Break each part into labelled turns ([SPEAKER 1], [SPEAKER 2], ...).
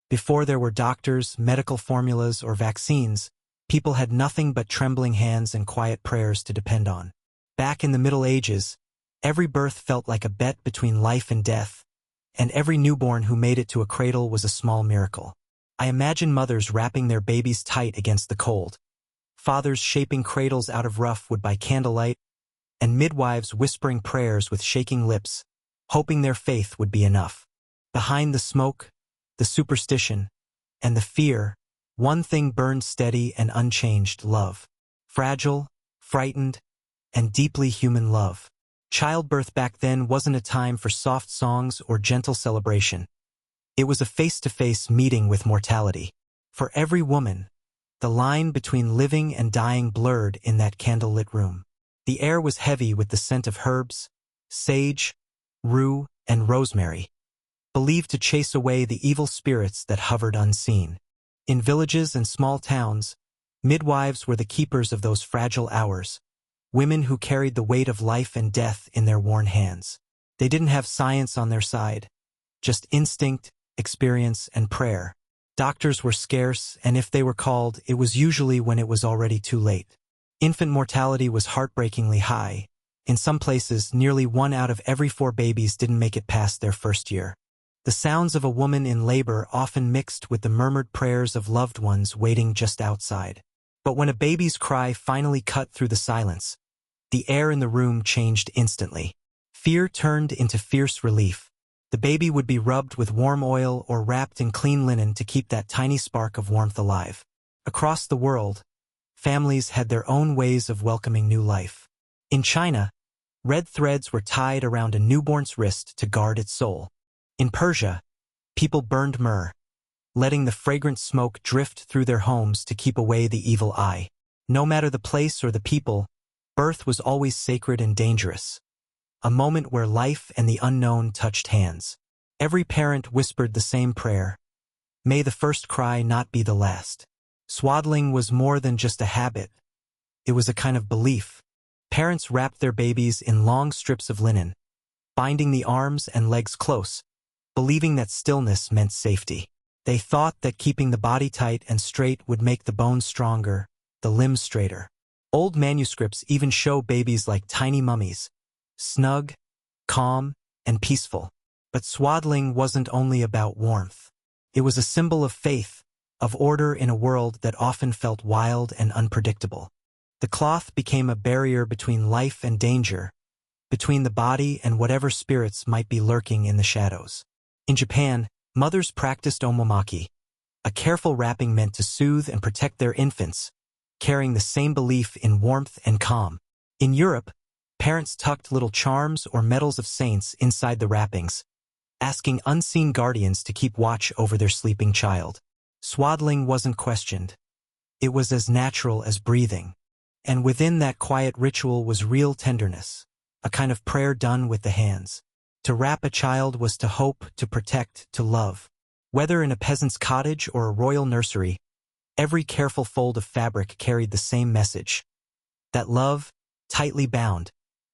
[SPEAKER 1] Before there were doctors, medical formulas, or vaccines, people had nothing but trembling hands and quiet prayers to depend on. Back in the Middle Ages, every birth felt like a bet between life and death, and every newborn who made it to a cradle was a small miracle. I imagine mothers wrapping their babies tight against the cold, fathers shaping cradles out of rough wood by candlelight, and midwives whispering prayers with shaking lips, hoping their faith would be enough. Behind the smoke, the superstition, and the fear, one thing burned steady and unchanged: love. Fragile, frightened, and deeply human love. Childbirth back then wasn't a time for soft songs or gentle celebration. It was a face-to-face meeting with mortality. For every woman, the line between living and dying blurred in that candlelit room. The air was heavy with the scent of herbs, sage, rue, and rosemary, believed to chase away the evil spirits that hovered unseen. In villages and small towns, midwives were the keepers of those fragile hours, women who carried the weight of life and death in their worn hands. They didn't have science on their side, just instinct, experience, and prayer. Doctors were scarce, and if they were called, it was usually when it was already too late. Infant mortality was heartbreakingly high. In some places, nearly 1 out of every 4 babies didn't make it past their first year. The sounds of a woman in labor often mixed with the murmured prayers of loved ones waiting just outside. But when a baby's cry finally cut through the silence, the air in the room changed instantly. Fear turned into fierce relief. The baby would be rubbed with warm oil or wrapped in clean linen to keep that tiny spark of warmth alive. Across the world, families had their own ways of welcoming new life. In China, red threads were tied around a newborn's wrist to guard its soul. In Persia, people burned myrrh, letting the fragrant smoke drift through their homes to keep away the evil eye. No matter the place or the people, birth was always sacred and dangerous, a moment where life and the unknown touched hands. Every parent whispered the same prayer: "May the first cry not be the last." Swaddling was more than just a habit. It was a kind of belief. Parents wrapped their babies in long strips of linen, binding the arms and legs close, believing that stillness meant safety. They thought that keeping the body tight and straight would make the bones stronger, the limbs straighter. Old manuscripts even show babies like tiny mummies, snug, calm, and peaceful. But swaddling wasn't only about warmth. It was a symbol of faith, of order in a world that often felt wild and unpredictable. The cloth became a barrier between life and danger, between the body and whatever spirits might be lurking in the shadows. In Japan, mothers practiced omomaki, a careful wrapping meant to soothe and protect their infants, carrying the same belief in warmth and calm. In Europe, parents tucked little charms or medals of saints inside the wrappings, asking unseen guardians to keep watch over their sleeping child. Swaddling wasn't questioned. It was as natural as breathing. And within that quiet ritual was real tenderness, a kind of prayer done with the hands. To wrap a child was to hope, to protect, to love. Whether in a peasant's cottage or a royal nursery, every careful fold of fabric carried the same message: that love, tightly bound,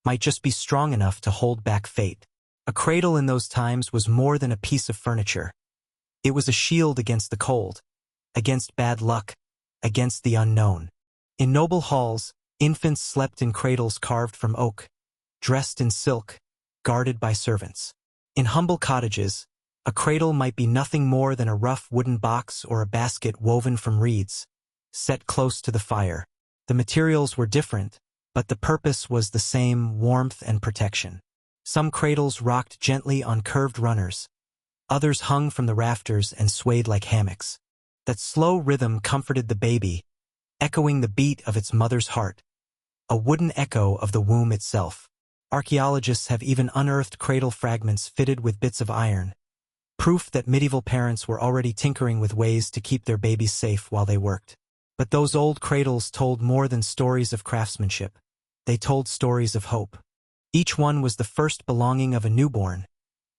[SPEAKER 1] might just be strong enough to hold back fate. A cradle in those times was more than a piece of furniture. It was a shield against the cold, against bad luck, against the unknown. In noble halls, infants slept in cradles carved from oak, dressed in silk, guarded by servants. In humble cottages, a cradle might be nothing more than a rough wooden box or a basket woven from reeds, set close to the fire. The materials were different, but the purpose was the same: warmth and protection. Some cradles rocked gently on curved runners. Others hung from the rafters and swayed like hammocks. That slow rhythm comforted the baby, echoing the beat of its mother's heart, a wooden echo of the womb itself. Archaeologists have even unearthed cradle fragments fitted with bits of iron, proof that medieval parents were already tinkering with ways to keep their babies safe while they worked. But those old cradles told more than stories of craftsmanship. They told stories of hope. Each one was the first belonging of a newborn,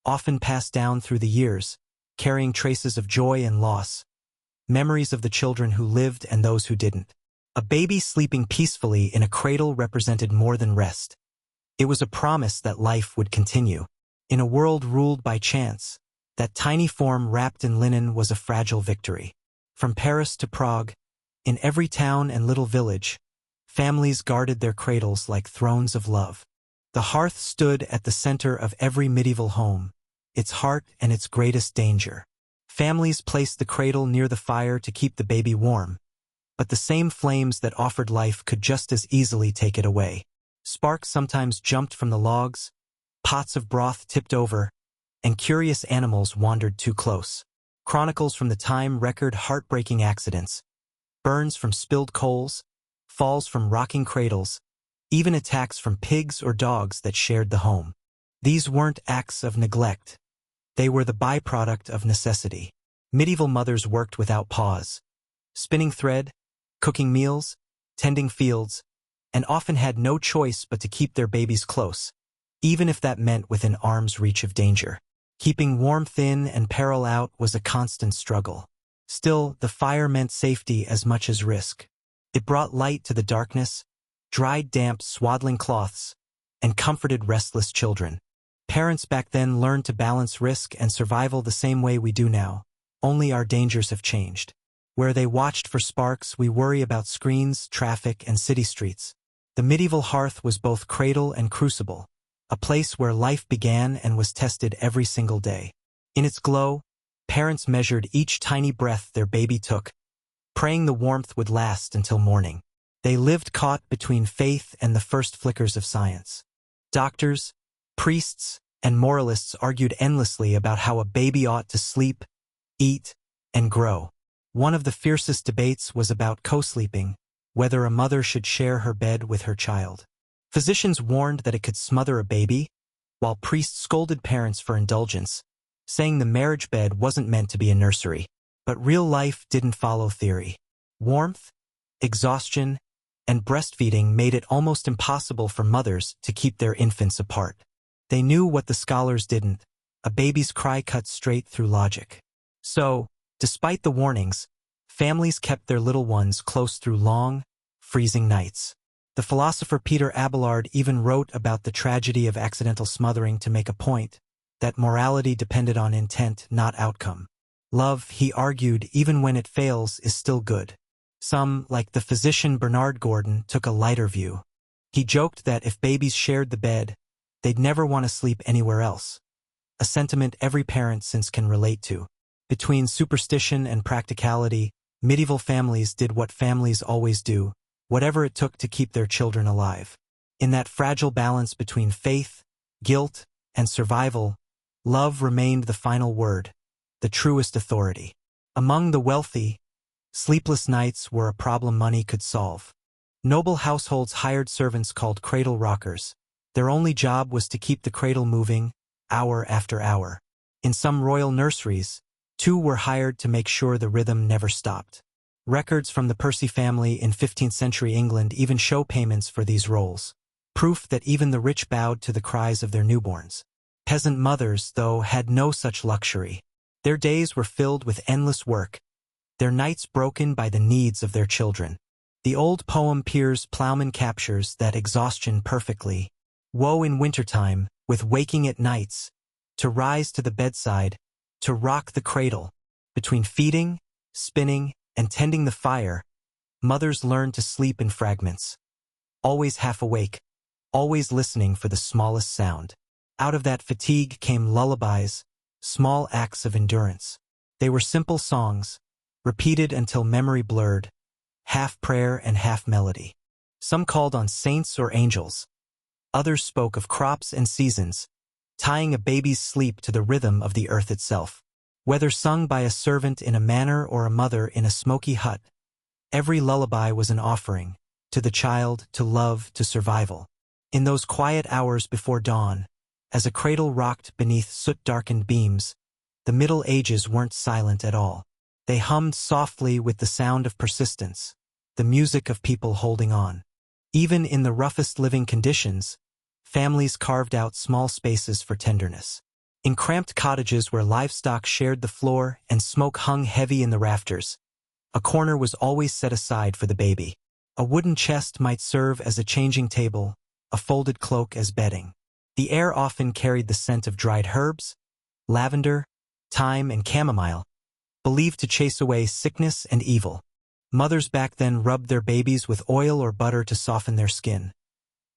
[SPEAKER 1] often passed down through the years, carrying traces of joy and loss, memories of the children who lived and those who didn't. A baby sleeping peacefully in a cradle represented more than rest. It was a promise that life would continue. In a world ruled by chance, That tiny form wrapped in linen was a fragile victory. From Paris to Prague, in every town and little village, families guarded their cradles like thrones of love. The hearth stood at the center of every medieval home, its heart and its greatest danger. Families placed the cradle near the fire to keep the baby warm, but the same flames that offered life could just as easily take it away. Sparks sometimes jumped from the logs, pots of broth tipped over, and curious animals wandered too close. Chronicles from the time record heartbreaking accidents, burns from spilled coals, falls from rocking cradles, even attacks from pigs or dogs that shared the home. These weren't acts of neglect. They were the byproduct of necessity. Medieval mothers worked without pause, spinning thread, cooking meals, tending fields, and often had no choice but to keep their babies close, even if that meant within arm's reach of danger. Keeping warmth in and peril out was a constant struggle. Still, the fire meant safety as much as risk. It brought light to the darkness, dried damp swaddling cloths, and comforted restless children. Parents back then learned to balance risk and survival the same way we do now, only our dangers have changed. Where they watched for sparks, we worry about screens, traffic, and city streets. The medieval hearth was both cradle and crucible, a place where life began and was tested every single day. In its glow, parents measured each tiny breath their baby took, praying the warmth would last until morning. They lived caught between faith and the first flickers of science. Doctors, priests, and moralists argued endlessly about how a baby ought to sleep, eat, and grow. One of the fiercest debates was about co-sleeping, whether a mother should share her bed with her child. Physicians warned that it could smother a baby, while priests scolded parents for indulgence, saying the marriage bed wasn't meant to be a nursery. But real life didn't follow theory. Warmth, exhaustion, and breastfeeding made it almost impossible for mothers to keep their infants apart. They knew what the scholars didn't: a baby's cry cut straight through logic. So, despite the warnings, families kept their little ones close through long, freezing nights. The philosopher Peter Abelard even wrote about the tragedy of accidental smothering to make a point that morality depended on intent, not outcome. Love, he argued, even when it fails, is still good. Some, like the physician Bernard Gordon, took a lighter view. He joked that if babies shared the bed, they'd never want to sleep anywhere else, a sentiment every parent since can relate to. Between superstition and practicality, medieval families did what families always do, whatever it took to keep their children alive. In that fragile balance between faith, guilt, and survival, love remained the final word, the truest authority. Among the wealthy, sleepless nights were a problem money could solve. Noble households hired servants called cradle rockers. Their only job was to keep the cradle moving, hour after hour. In some royal nurseries, two were hired to make sure the rhythm never stopped. Records from the Percy family in 15th century England even show payments for these roles, proof that even the rich bowed to the cries of their newborns. Peasant mothers, though, had no such luxury. Their days were filled with endless work, their nights broken by the needs of their children. The old poem Piers Plowman captures that exhaustion perfectly. Woe in wintertime, with waking at nights, to rise to the bedside, to rock the cradle. Between feeding, spinning, and tending the fire, mothers learned to sleep in fragments. Always half awake, always listening for the smallest sound. Out of that fatigue came lullabies, small acts of endurance. They were simple songs, repeated until memory blurred, half prayer and half melody. Some called on saints or angels. Others spoke of crops and seasons, tying a baby's sleep to the rhythm of the earth itself. Whether sung by a servant in a manor or a mother in a smoky hut, every lullaby was an offering, to the child, to love, to survival. In those quiet hours before dawn, as a cradle rocked beneath soot-darkened beams, the Middle Ages weren't silent at all. They hummed softly with the sound of persistence, the music of people holding on. Even in the roughest living conditions, families carved out small spaces for tenderness. In cramped cottages where livestock shared the floor and smoke hung heavy in the rafters, a corner was always set aside for the baby. A wooden chest might serve as a changing table, a folded cloak as bedding. The air often carried the scent of dried herbs, lavender, thyme, and chamomile, believed to chase away sickness and evil. Mothers back then rubbed their babies with oil or butter to soften their skin.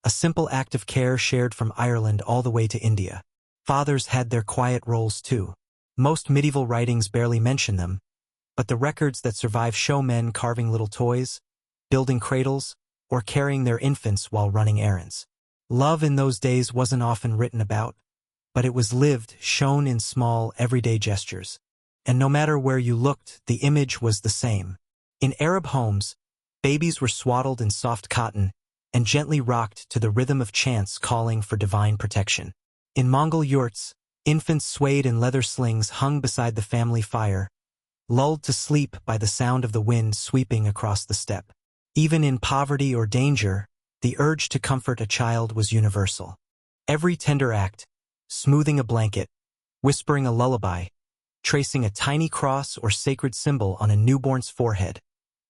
[SPEAKER 1] A simple act of care shared from Ireland all the way to India. Fathers had their quiet roles too. Most medieval writings barely mention them, but the records that survive show men carving little toys, building cradles, or carrying their infants while running errands. Love in those days wasn't often written about, but it was lived, shown in small, everyday gestures. And no matter where you looked, the image was the same. In Arab homes, babies were swaddled in soft cotton and gently rocked to the rhythm of chants calling for divine protection. In Mongol yurts, infants swayed in leather slings hung beside the family fire, lulled to sleep by the sound of the wind sweeping across the steppe. Even in poverty or danger, the urge to comfort a child was universal. Every tender act, smoothing a blanket, whispering a lullaby, tracing a tiny cross or sacred symbol on a newborn's forehead,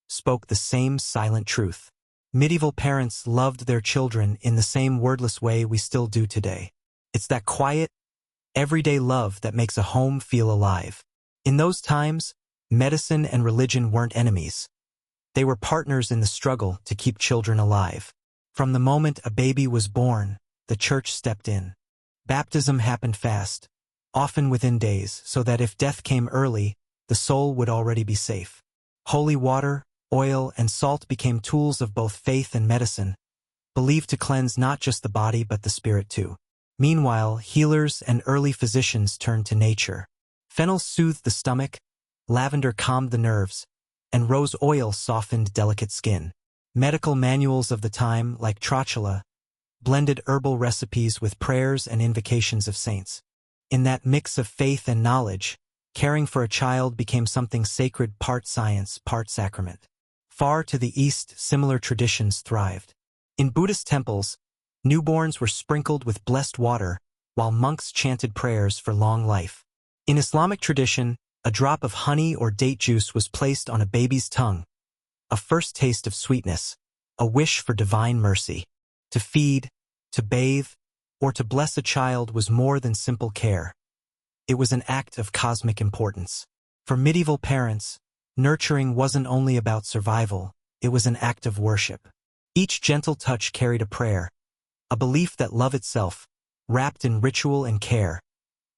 [SPEAKER 1] spoke the same silent truth. Medieval parents loved their children in the same wordless way we still do today. It's that quiet, everyday love that makes a home feel alive. In those times, medicine and religion weren't enemies. They were partners in the struggle to keep children alive. From the moment a baby was born, the church stepped in. Baptism happened fast, often within days, so that if death came early, the soul would already be safe. Holy water, oil, and salt became tools of both faith and medicine, believed to cleanse not just the body but the spirit too. Meanwhile, healers and early physicians turned to nature. Fennel soothed the stomach, lavender calmed the nerves, and rose oil softened delicate skin. Medical manuals of the time, like Trotula, blended herbal recipes with prayers and invocations of saints. In that mix of faith and knowledge, caring for a child became something sacred, part science, part sacrament. Far to the east, similar traditions thrived. In Buddhist temples, newborns were sprinkled with blessed water, while monks chanted prayers for long life. In Islamic tradition, a drop of honey or date juice was placed on a baby's tongue, a first taste of sweetness, a wish for divine mercy. To feed, to bathe, or to bless a child was more than simple care. It was an act of cosmic importance. For medieval parents, nurturing wasn't only about survival, it was an act of worship. Each gentle touch carried a prayer, a belief that love itself, wrapped in ritual and care,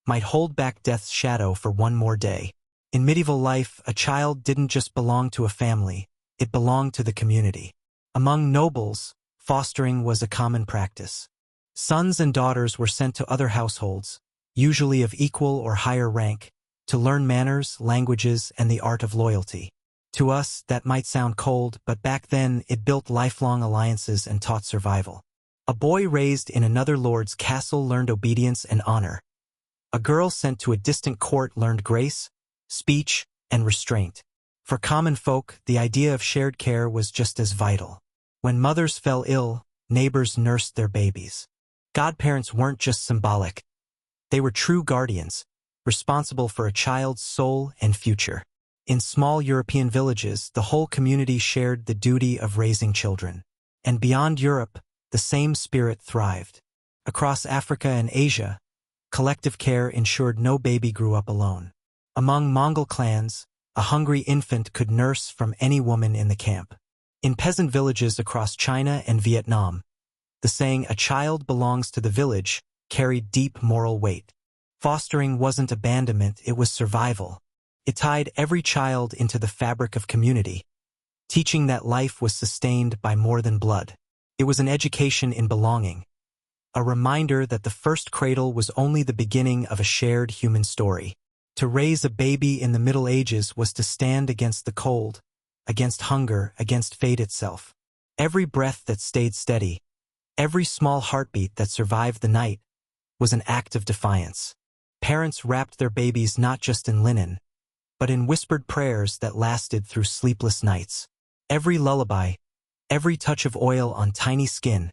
[SPEAKER 1] might hold back death's shadow for one more day. In medieval life, a child didn't just belong to a family, it belonged to the community. Among nobles, fostering was a common practice. Sons and daughters were sent to other households, usually of equal or higher rank, to learn manners, languages, and the art of loyalty. To us, that might sound cold, but back then it built lifelong alliances and taught survival. A boy raised in another lord's castle learned obedience and honor. A girl sent to a distant court learned grace, speech, and restraint. For common folk, the idea of shared care was just as vital. When mothers fell ill, neighbors nursed their babies. Godparents weren't just symbolic. They were true guardians, responsible for a child's soul and future. In small European villages, the whole community shared the duty of raising children. And beyond Europe, the same spirit thrived. Across Africa and Asia, collective care ensured no baby grew up alone. Among Mongol clans, a hungry infant could nurse from any woman in the camp. In peasant villages across China and Vietnam, the saying, "a child belongs to the village," carried deep moral weight. Fostering wasn't abandonment, it was survival. It tied every child into the fabric of community, teaching that life was sustained by more than blood. It was an education in belonging, a reminder that the first cradle was only the beginning of a shared human story. To raise a baby in the Middle Ages was to stand against the cold, against hunger, against fate itself. Every breath that stayed steady, every small heartbeat that survived the night, was an act of defiance. Parents wrapped their babies not just in linen, but in whispered prayers that lasted through sleepless nights. Every lullaby, every touch of oil on tiny skin,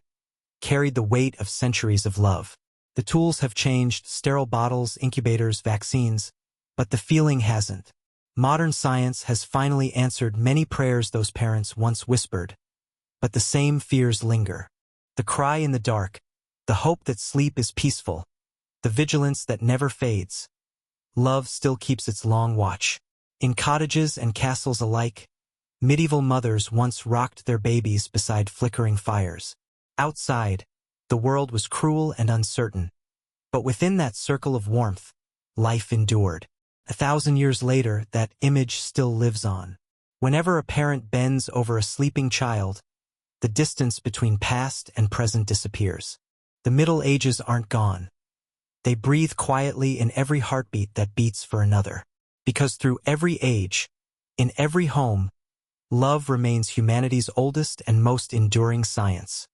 [SPEAKER 1] carried the weight of centuries of love. The tools have changed, sterile bottles, incubators, vaccines, but the feeling hasn't. Modern science has finally answered many prayers those parents once whispered, but the same fears linger. The cry in the dark, the hope that sleep is peaceful, the vigilance that never fades. love still keeps its long watch. In cottages and castles alike, medieval mothers once rocked their babies beside flickering fires. Outside, the world was cruel and uncertain, but within that circle of warmth, life endured. 1,000 years later, that image still lives on. Whenever a parent bends over a sleeping child, the distance between past and present disappears. The Middle Ages aren't gone. They breathe quietly in every heartbeat that beats for another. Because through every age, in every home, love remains humanity's oldest and most enduring science.